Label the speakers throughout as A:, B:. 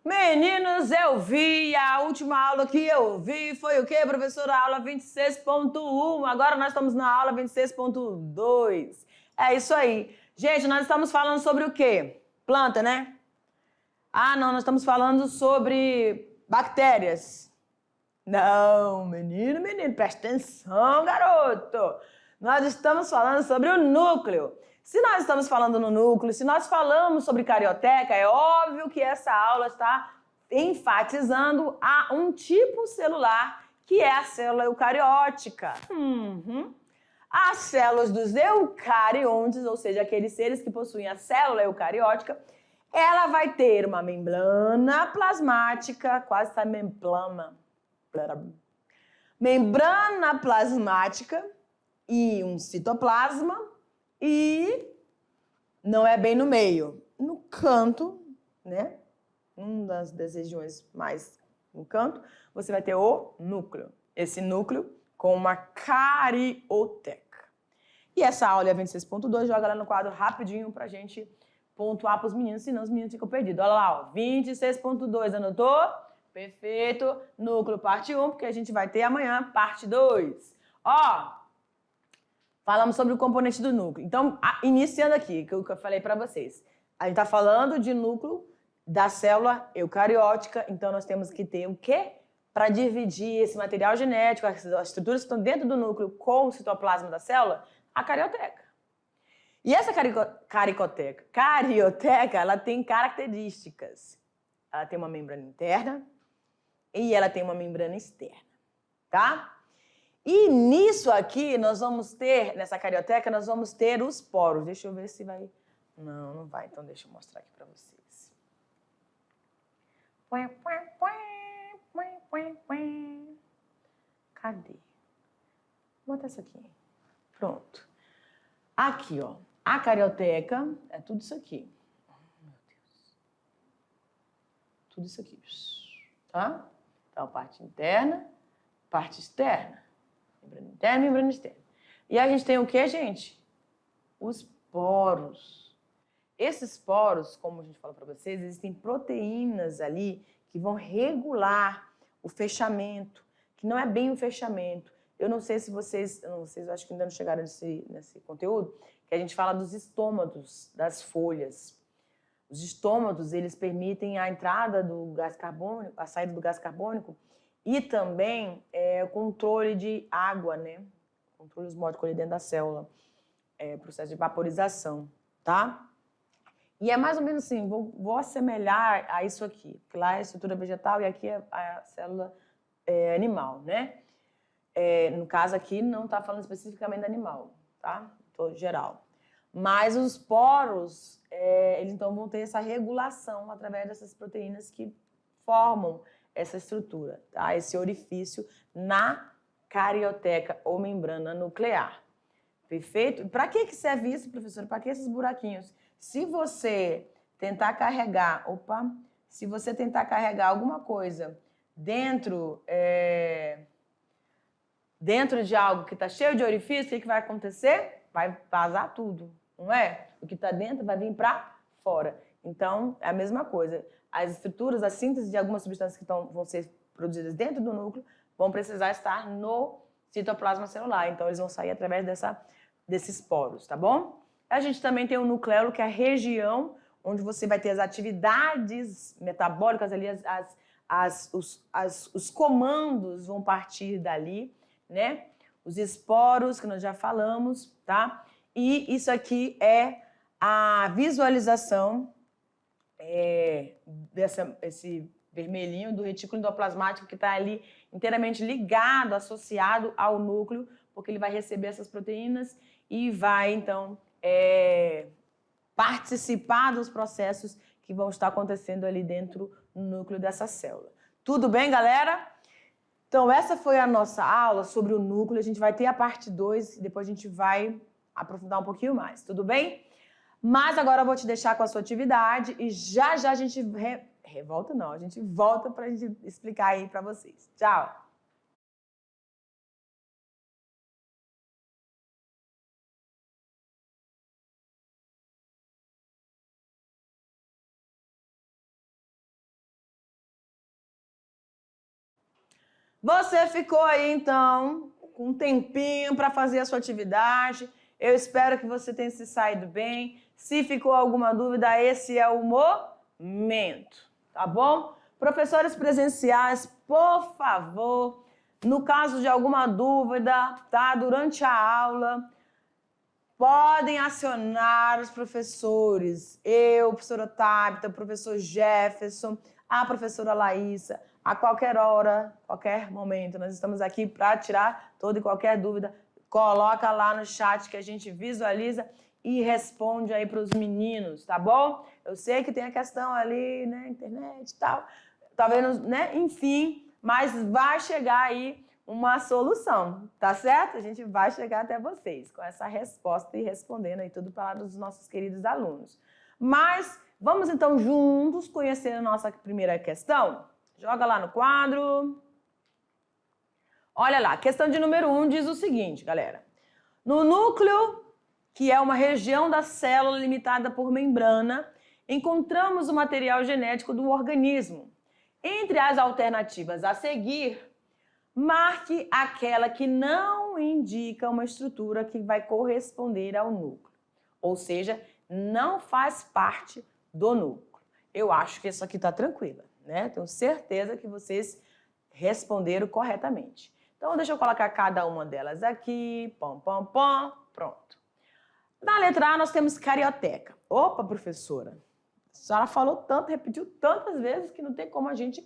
A: Meninos, eu vi, a última aula que eu vi foi o quê, professora? A aula 26.1, agora nós estamos na aula 26.2. É isso aí. Gente, nós estamos falando sobre o quê? Planta, né? Ah, não, nós estamos falando sobre bactérias. Não, menino, presta atenção, garoto. Nós estamos falando sobre o núcleo. Se nós estamos falando no núcleo, se nós falamos sobre carioteca, é óbvio que essa aula está enfatizando a um tipo celular, que é a célula eucariótica. As células dos eucariontes, ou seja, aqueles seres que possuem a célula eucariótica, ela vai ter uma membrana plasmática, quase está membrana plasmática e um citoplasma, e não é bem no meio, no canto, né? Uma das regiões mais no canto, você vai ter o núcleo. Esse núcleo com uma carioteca. E essa aula é 26.2, joga lá no quadro rapidinho pra gente pontuar pros meninos, senão os meninos ficam perdidos. Olha lá, ó, 26.2, anotou? Perfeito. Núcleo parte 1, porque a gente vai ter amanhã parte 2. Ó, falamos sobre o componente do núcleo. Então, iniciando aqui, que eu falei para vocês. A gente está falando de núcleo da célula eucariótica, então nós temos que ter o quê? Para dividir esse material genético, as estruturas que estão dentro do núcleo com o citoplasma da célula, a carioteca. E essa carioteca, ela tem características. Ela tem uma membrana interna e ela tem uma membrana externa, tá? E nisso aqui, nós vamos ter, nessa carioteca, nós vamos ter os poros. Deixa eu ver se vai... Não, não vai. Então, deixa eu mostrar aqui para vocês. Cadê? Vou botar isso aqui. Pronto. Aqui, ó. A carioteca é tudo isso aqui. Meu Deus. Tudo isso aqui. Tá? Então, parte interna, parte externa. Membrana interna e membrana externa. E a gente tem o que, gente? Os poros. Esses poros, como a gente falou para vocês, existem proteínas ali que vão regular o fechamento, que não é bem o fechamento. Eu não sei se vocês acho que ainda não chegaram nesse conteúdo, que a gente fala dos estômatos das folhas. Os estômatos, eles permitem a entrada do gás carbônico, a saída do gás carbônico, e também o controle de água, né? Controle osmótico ali dentro da célula. Processo de vaporização, tá? E é mais ou menos assim, vou assemelhar a isso aqui. Que lá é a estrutura vegetal e aqui é a célula animal, né? No caso aqui, não está falando especificamente do animal, tá? Tô geral. Mas os poros, eles então vão ter essa regulação através dessas proteínas que formam essa estrutura, tá? Esse orifício na carioteca ou membrana nuclear. Perfeito? Para que serve isso, professor? Para que esses buraquinhos? Se você tentar carregar, se você tentar carregar alguma coisa dentro de algo que está cheio de orifício, o que vai acontecer? Vai vazar tudo, não é? O que está dentro vai vir para fora. Então, é a mesma coisa. As estruturas, a síntese de algumas substâncias que vão ser produzidas dentro do núcleo vão precisar estar no citoplasma celular. Então, eles vão sair através desses poros, tá bom? A gente também tem o nucleolo, que é a região onde você vai ter as atividades metabólicas ali, os comandos vão partir dali, né? Os esporos, que nós já falamos, tá? E isso aqui é a visualização esse vermelhinho do retículo endoplasmático que está ali inteiramente ligado, associado ao núcleo, porque ele vai receber essas proteínas e vai, então, participar dos processos que vão estar acontecendo ali dentro do núcleo dessa célula. Tudo bem, galera? Então, essa foi a nossa aula sobre o núcleo. A gente vai ter a parte 2 e depois a gente vai aprofundar um pouquinho mais, tudo bem? Mas agora eu vou te deixar com a sua atividade e já a gente a gente volta para a gente explicar aí para vocês. Tchau! Você ficou aí, então, com um tempinho para fazer a sua atividade. Eu espero que você tenha se saído bem. Se ficou alguma dúvida, esse é o momento, tá bom? Professores presenciais, por favor, no caso de alguma dúvida, tá? Durante a aula, podem acionar os professores. Eu, professora Tabita, o professor Jefferson, a professora Laísa, a qualquer hora, qualquer momento. Nós estamos aqui para tirar toda e qualquer dúvida. Coloca lá no chat que a gente visualiza e responde aí para os meninos, tá bom? Eu sei que tem a questão ali, né, internet e tal, talvez, né, enfim, mas vai chegar aí uma solução, tá certo? A gente vai chegar até vocês com essa resposta e respondendo aí tudo para os nossos queridos alunos. Mas vamos então juntos conhecer a nossa primeira questão? Joga lá no quadro. Olha lá, questão de número 1 diz o seguinte, galera. No núcleo, que é uma região da célula limitada por membrana, encontramos o material genético do organismo. Entre as alternativas a seguir, marque aquela que não indica uma estrutura que vai corresponder ao núcleo. Ou seja, não faz parte do núcleo. Eu acho que isso aqui está tranquila, né? Tenho certeza que vocês responderam corretamente. Então, deixa eu colocar cada uma delas aqui. Pom, pom, pom. Pronto. Na letra A, nós temos carioteca. Opa, professora, a senhora falou tanto, repetiu tantas vezes que não tem como a gente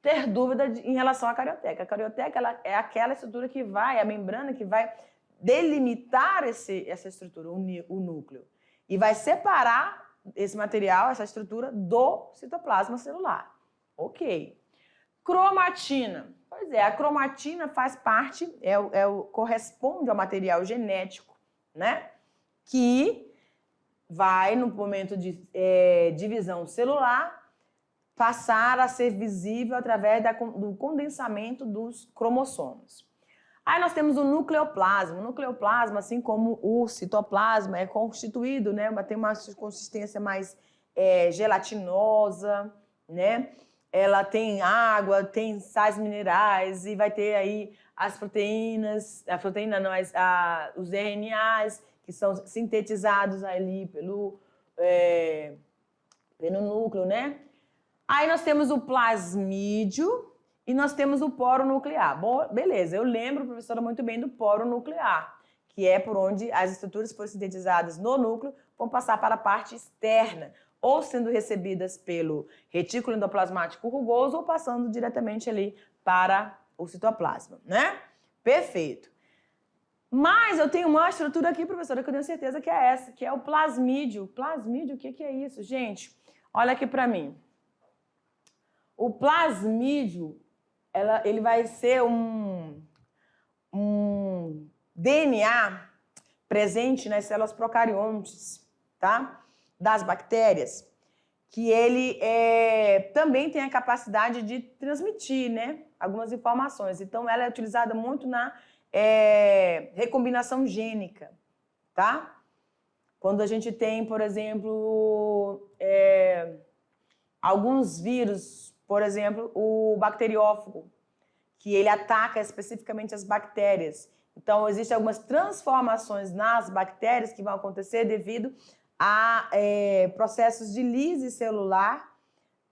A: ter dúvida em relação à carioteca. A carioteca ela é aquela estrutura que vai, a membrana que vai delimitar essa estrutura, o núcleo. E vai separar esse material, essa estrutura, do citoplasma celular. Ok. Cromatina. Pois é, a cromatina faz parte, corresponde ao material genético, né? Que vai, no momento de divisão celular, passar a ser visível através do condensamento dos cromossomos. Aí nós temos o nucleoplasma. O nucleoplasma, assim como o citoplasma, é constituído, né? Tem uma consistência mais gelatinosa, né? Ela tem água, tem sais minerais e vai ter aí as proteínas, os RNAs, que são sintetizados ali pelo núcleo, né? Aí nós temos o plasmídio e nós temos o poro nuclear. Bom, beleza, eu lembro, professora, muito bem do poro nuclear, que é por onde as estruturas que foram sintetizadas no núcleo vão passar para a parte externa, ou sendo recebidas pelo retículo endoplasmático rugoso ou passando diretamente ali para o citoplasma, né? Perfeito. Mas eu tenho uma estrutura aqui, professora, que eu tenho certeza que é essa, que é o plasmídio. Plasmídio, o que é isso, gente? Olha aqui para mim. O plasmídio, ele vai ser um DNA presente nas células procariontes, tá? Das bactérias, que ele também tem a capacidade de transmitir, né, algumas informações. Então, ela é utilizada muito na recombinação gênica, tá? Quando a gente tem, por exemplo, alguns vírus, por exemplo, o bacteriófago, que ele ataca especificamente as bactérias. Então, existem algumas transformações nas bactérias que vão acontecer devido a processos de lise celular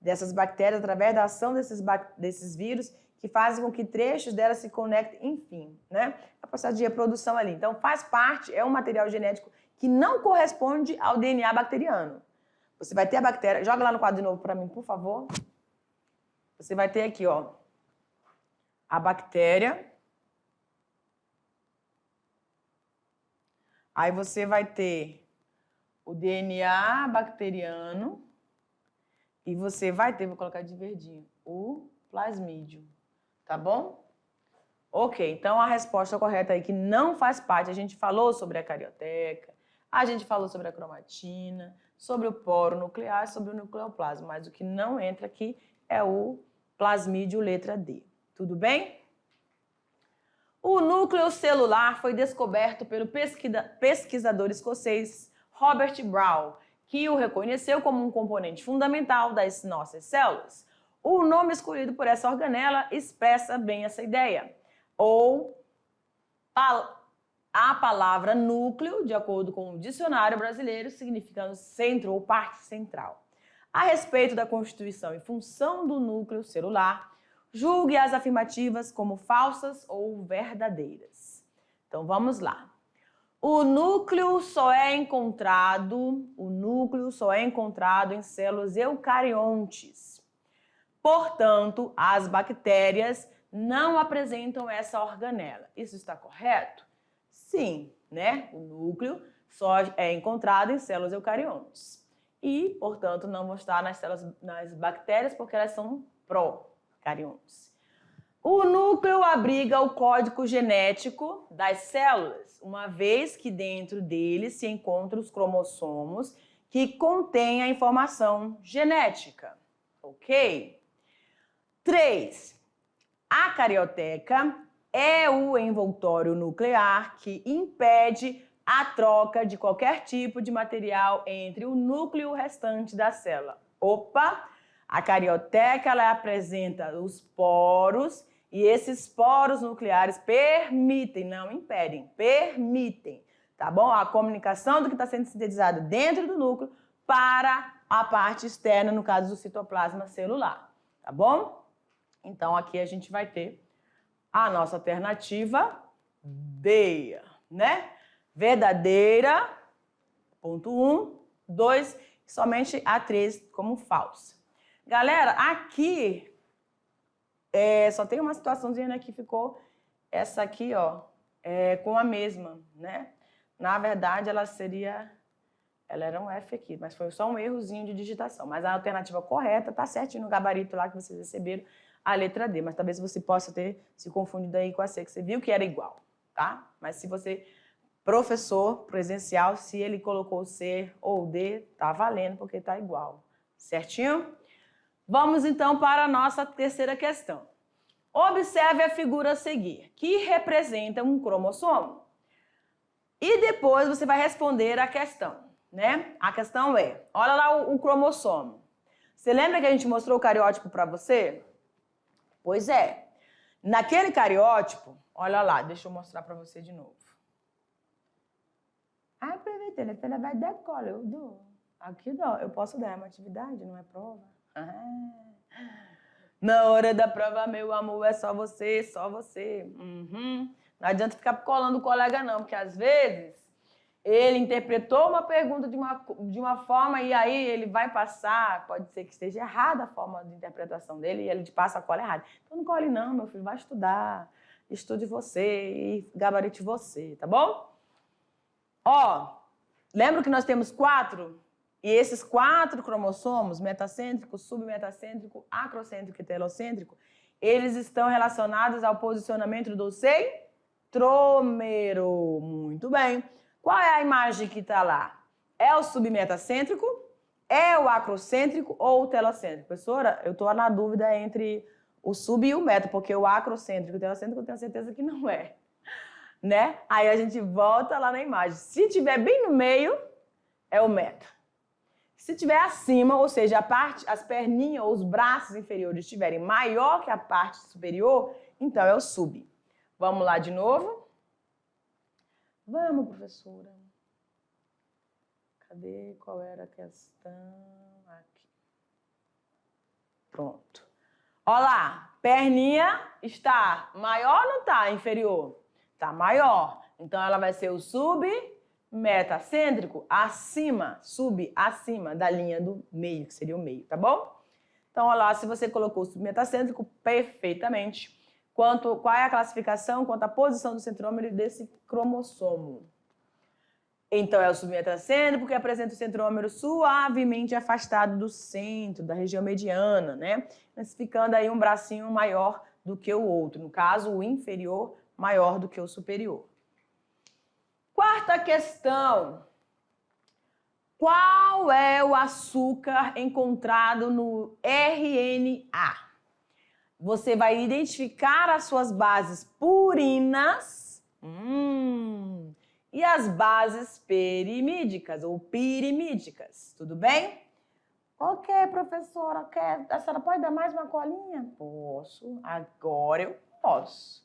A: dessas bactérias através da ação desses vírus que fazem com que trechos delas se conectem, enfim, né? É o processo de reprodução ali. Então, faz parte, é um material genético que não corresponde ao DNA bacteriano. Você vai ter a bactéria, joga lá no quadro de novo para mim, por favor. Você vai ter aqui, ó, a bactéria. Aí você vai ter o DNA bacteriano e você vai ter, vou colocar de verdinho, o plasmídio, tá bom? Ok, então a resposta correta aí que não faz parte, a gente falou sobre a carioteca, a gente falou sobre a cromatina, sobre o poro nuclear, sobre o nucleoplasma, mas o que não entra aqui é o plasmídio letra D, tudo bem? O núcleo celular foi descoberto pelo pesquisador escocês Robert Brown, que o reconheceu como um componente fundamental das nossas células. O nome escolhido por essa organela expressa bem essa ideia. Ou a palavra núcleo, de acordo com o dicionário brasileiro, significa centro ou parte central. A respeito da constituição e função do núcleo celular, julgue as afirmativas como falsas ou verdadeiras. Então vamos lá. O núcleo só é encontrado em células eucariontes. Portanto, as bactérias não apresentam essa organela. Isso está correto? Sim, né? O núcleo só é encontrado em células eucariontes. E, portanto, não vão estar nas bactérias porque elas são procariontes. O núcleo abriga o código genético das células, uma vez que dentro dele se encontram os cromossomos que contêm a informação genética. Ok? 3. A carioteca é o envoltório nuclear que impede a troca de qualquer tipo de material entre o núcleo e o restante da célula. Opa! A carioteca ela apresenta os poros e esses poros nucleares permitem, não impedem, permitem, tá bom? A comunicação do que está sendo sintetizado dentro do núcleo para a parte externa, no caso do citoplasma celular, tá bom? Então aqui a gente vai ter a nossa alternativa D, né? Verdadeira, ponto 1, 2, somente a 3 como falsa. Galera, aqui só tem uma situaçãozinha que ficou essa aqui, ó, com a mesma, né? Na verdade, ela era um F aqui, mas foi só um errozinho de digitação. Mas a alternativa correta tá certinho no gabarito lá que vocês receberam, a letra D. Mas talvez você possa ter se confundido aí com a C, que você viu que era igual, tá? Mas se você, professor presencial, se ele colocou C ou D, tá valendo porque tá igual, certinho? Vamos então para a nossa terceira questão. Observe a figura a seguir, que representa um cromossomo. E depois você vai responder a questão, né? A questão é, olha lá o cromossomo. Você lembra que a gente mostrou o cariótipo para você? Pois é. Naquele cariótipo, olha lá, deixa eu mostrar para você de novo. Aproveitando, ela vai dar cola, eu dou. Aqui eu posso dar, é uma atividade, não é prova. Na hora da prova, meu amor, é só você, só você. Não adianta ficar colando o colega não, porque às vezes ele interpretou uma pergunta de uma forma e aí ele vai passar, pode ser que esteja errada a forma de interpretação dele e ele te passa a cola errada. Então não cole não, meu filho, vai estudar, estude você e gabarite você, tá bom? Ó, lembra que nós temos 4? E esses 4 cromossomos, metacêntrico, submetacêntrico, acrocêntrico e telocêntrico, eles estão relacionados ao posicionamento do centrômero. Muito bem. Qual é a imagem que está lá? É o submetacêntrico, é o acrocêntrico ou o telocêntrico? Professora, eu estou na dúvida entre o sub e o meta, porque o acrocêntrico e o telocêntrico eu tenho certeza que não é. Né? Aí a gente volta lá na imagem. Se tiver bem no meio, é o meta. Se tiver acima, ou seja, as perninhas ou os braços inferiores estiverem maior que a parte superior, então é o sub. Vamos lá de novo? Vamos, professora. Cadê? Qual era a questão? Aqui. Pronto. Olha lá, perninha está maior ou não está inferior? Está maior. Então ela vai ser o submetacêntrico acima, acima da linha do meio, que seria o meio, tá bom? Então, olha lá, se você colocou o submetacêntrico perfeitamente, qual é a classificação quanto à posição do centrômero desse cromossomo? Então, é o submetacêntrico que apresenta o centrômero suavemente afastado do centro, da região mediana, né? Ficando aí um bracinho maior do que o outro. No caso, o inferior maior do que o superior. Quarta questão. Qual é o açúcar encontrado no RNA? Você vai identificar as suas bases purinas e as bases perimídicas ou pirimídicas, tudo bem? Ok, professora, a senhora pode dar mais uma colinha? Posso, agora eu posso.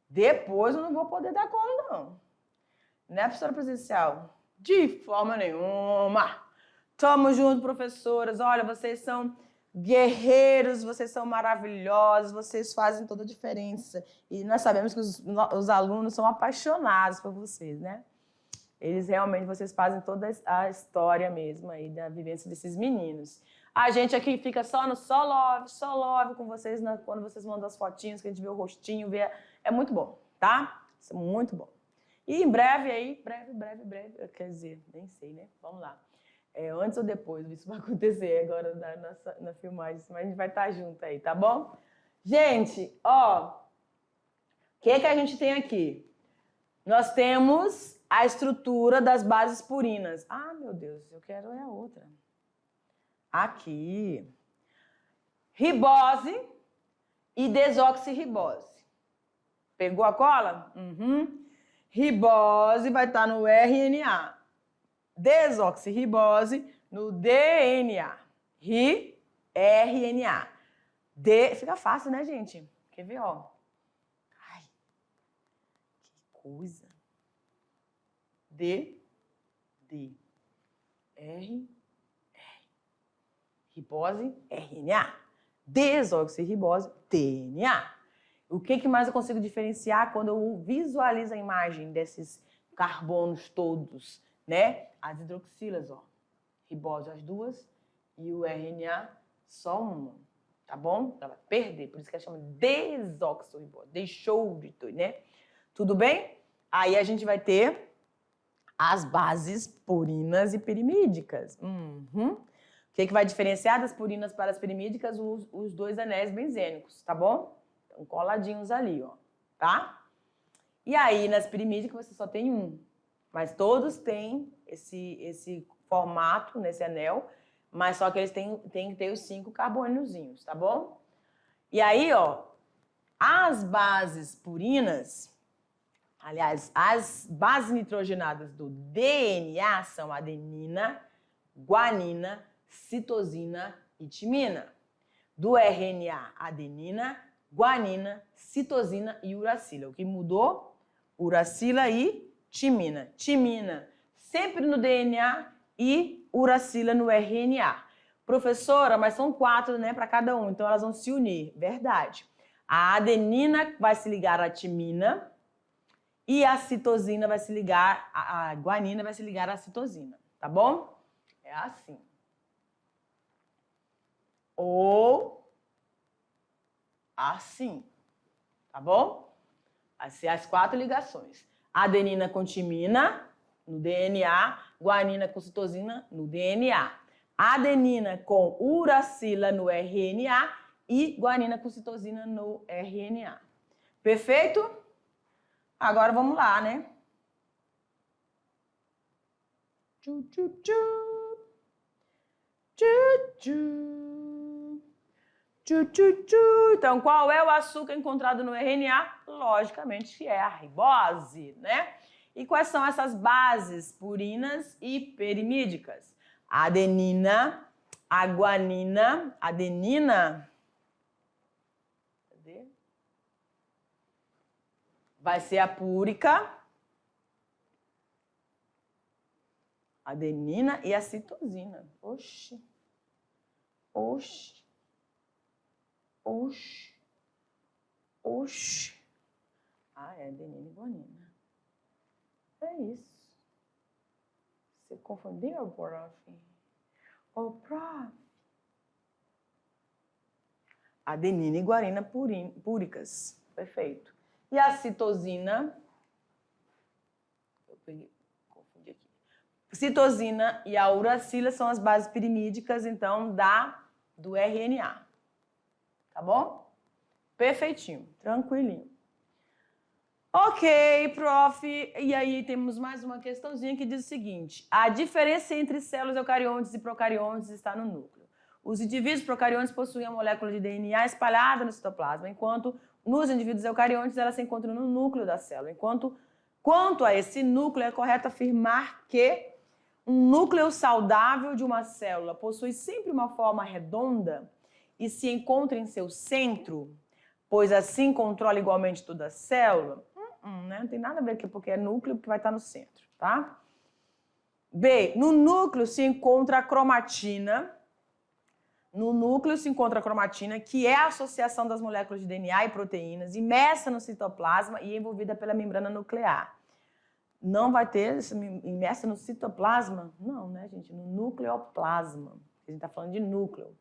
A: Depois eu não vou poder dar cola, não. Né, professora presencial? De forma nenhuma. Tamo junto, professoras. Olha, vocês são guerreiros, vocês são maravilhosos, vocês fazem toda a diferença. E nós sabemos que os alunos são apaixonados por vocês, né? Eles realmente, vocês fazem toda a história mesmo aí da vivência desses meninos. A gente aqui fica só no só love com vocês, quando vocês mandam as fotinhas, que a gente vê o rostinho, vê... É muito bom, tá? Isso é muito bom. E em breve aí, breve, quer dizer, nem sei, né? Vamos lá. Antes ou depois, isso vai acontecer agora na filmagem, mas a gente vai estar junto aí, tá bom? Gente, ó, o que a gente tem aqui? Nós temos a estrutura das bases purinas. Ah, meu Deus, eu quero a outra. Aqui. Ribose e desoxirribose. Pegou a cola? Uhum. Ribose vai estar no RNA. Desoxirribose no DNA. RNA. Fica fácil, né, gente? Quer ver, ó? Ai, que coisa. R. Ribose, RNA. Desoxirribose, DNA. O que mais eu consigo diferenciar quando eu visualizo a imagem desses carbonos todos, né? As hidroxilas, ó. Ribose as duas e o RNA só uma, tá bom? Ela vai perder, por isso que ela chama desoxirribose. Deixou de ter, né? Tudo bem? Aí a gente vai ter as bases purinas e pirimídicas. O que vai diferenciar das purinas para as pirimídicas? Os dois anéis benzênicos, tá bom? Estão coladinhos ali, ó, tá? E aí, nas pirimídicas, você só tem um. Mas todos têm esse formato nesse anel, mas só que eles têm que ter os 5 carbôniozinhos, tá bom? E aí, ó, as bases purinas, aliás, as bases nitrogenadas do DNA são adenina, guanina, citosina e timina. Do RNA, adenina, guanina, citosina e uracila. O que mudou? Uracila e timina. Timina sempre no DNA e uracila no RNA. Professora, mas são 4, né, para cada um, então elas vão se unir. Verdade. A adenina vai se ligar à timina e a citosina vai se ligar, a guanina vai se ligar à citosina, tá bom? É assim. Ou assim, tá bom? Vai ser as 4 ligações. Adenina com timina no DNA, guanina com citosina no DNA. Adenina com uracila no RNA e guanina com citosina no RNA. Perfeito? Agora vamos lá, né? Então, qual é o açúcar encontrado no RNA? Logicamente, é a ribose, né? E quais são essas bases purinas e perimídicas? A adenina, a guanina, adenina. Cadê? Vai ser a púrica, a adenina e a citosina. Oxi. Ah, é adenina e guanina. É isso. Você confundiu, prof? Ô, prof. Adenina e guanina púricas. Perfeito. E a citosina? Confundi aqui. Citosina e a uracila são as bases pirimídicas, então, do RNA. Tá bom? Perfeitinho, tranquilinho. Ok, prof. E aí temos mais uma questãozinha que diz o seguinte. A diferença entre células eucariontes e procariontes está no núcleo. Os indivíduos procariontes possuem a molécula de DNA espalhada no citoplasma, enquanto nos indivíduos eucariontes ela se encontra no núcleo da célula. Quanto a esse núcleo, é correto afirmar que Um núcleo saudável de uma célula possui sempre uma forma redonda e se encontra em seu centro, pois assim controla igualmente toda a célula? Né? Não tem nada a ver aqui, porque é núcleo que vai estar no centro, tá? B. No núcleo se encontra a cromatina. No núcleo se encontra a cromatina, que é a associação das moléculas de DNA e proteínas, imersa no citoplasma e envolvida pela membrana nuclear. Não vai ter imersa no citoplasma? Não, né, gente? No nucleoplasma. A gente está falando de núcleo.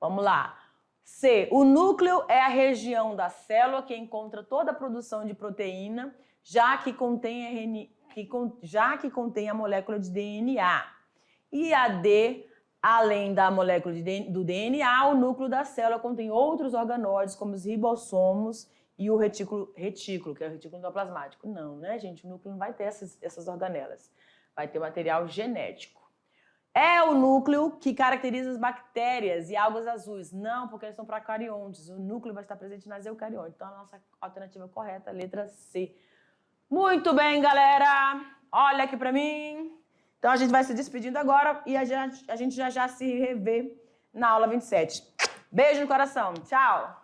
A: Vamos lá. C. O núcleo é a região da célula que encontra toda a produção de proteína, já que contém a molécula de DNA. E a D. Além da molécula do DNA, o núcleo da célula contém outros organóides, como os ribossomos e o retículo, que é o retículo endoplasmático. Não, né, gente? O núcleo não vai ter essas organelas. Vai ter material genético. É o núcleo que caracteriza as bactérias e algas azuis. Não, porque eles são procariontes. O núcleo vai estar presente nas eucariontes. Então, a nossa alternativa correta é a letra C. Muito bem, galera. Olha aqui para mim. Então, a gente vai se despedindo agora e a gente já se revê na aula 27. Beijo no coração. Tchau.